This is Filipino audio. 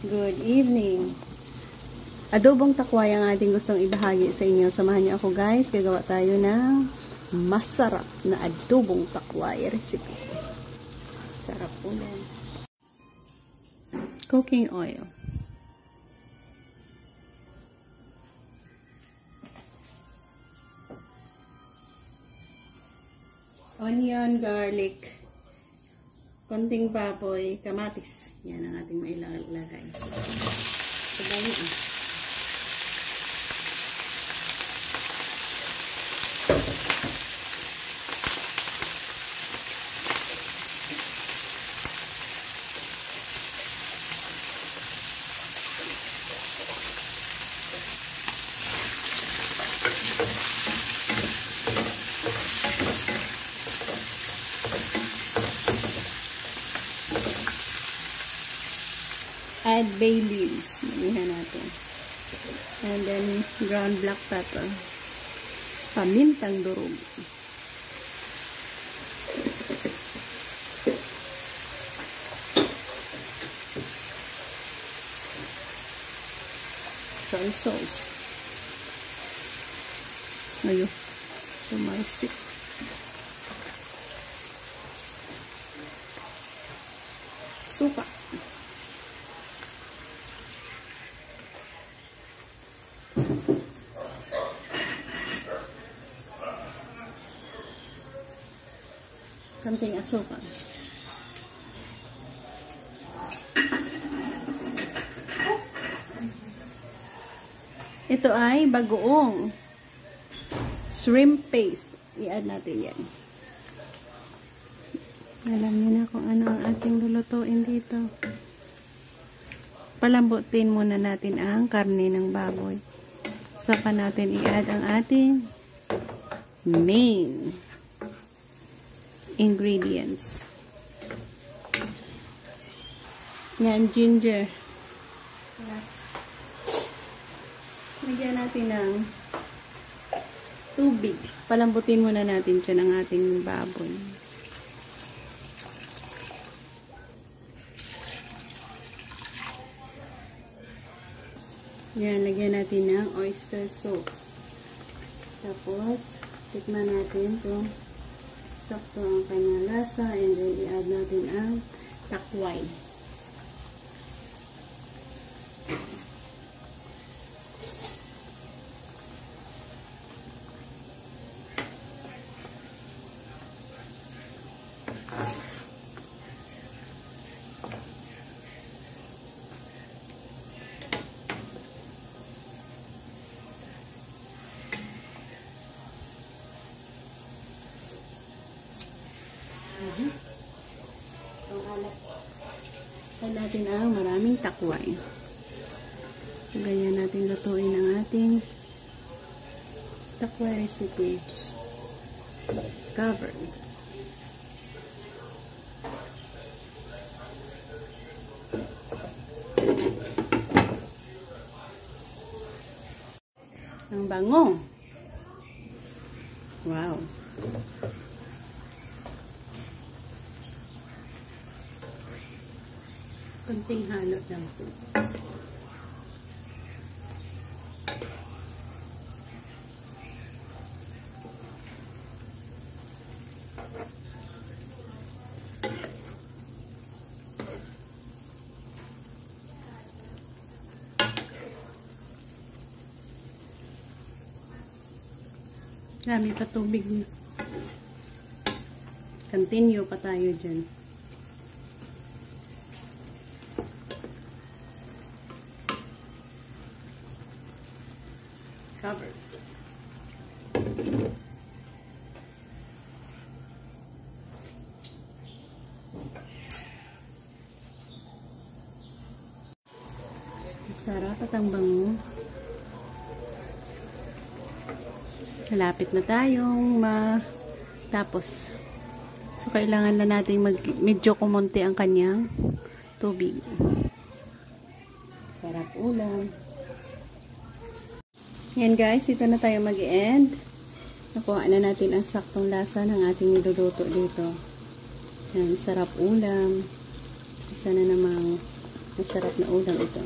Good evening. Adobong takway ang ating gustong ibahagi sa inyo. Samahan niyo ako guys. Gagawa tayo ng masarap na adobong takway recipe. Sarap po yan. Cooking oil. Onion, garlic, konting baboy, kamatis. Yan ang ating mailalagay. Sabayin ah. Add bay leaves. Manihan natin. And then, ground black pepper. Pamintang durog. Soy sauce. Ayun. Tumaisip. Suka. Konting asukal. Ito ay bagoong shrimp paste. I-add natin yan. Alam niyo na kung ano ang ating lulutuin dito. Palambutin muna natin ang karne ng baboy. Saka natin i-add ang ating main ingredients. Yan, ginger. Lagyan natin ng tubig. Palambutin muna natin siya ng ating baboy. Yan, lagyan natin ng oyster sauce. Tapos, tikman natin kung sakto ang kanyang lasa, and then i-add natin ang takway. Add natin ang maraming takway. So, ganyan natin lutuin ang ating takway recipe. Covered. Ang bango. Wow. Kunting halot lang po. Dami pa tubig niya. Continue pa tayo dyan. Covered. Sarap at ang bango. Malapit na tayong matapos. So, kailangan na natin medyo kumonti ang kanyang tubig. Sarap ulam. Yan guys, dito na tayo mag-end. Nakuha na natin ang saktong lasa ng ating niluluto dito. Yan, sarap ulam. Isa na namang Masarap na ulam ito.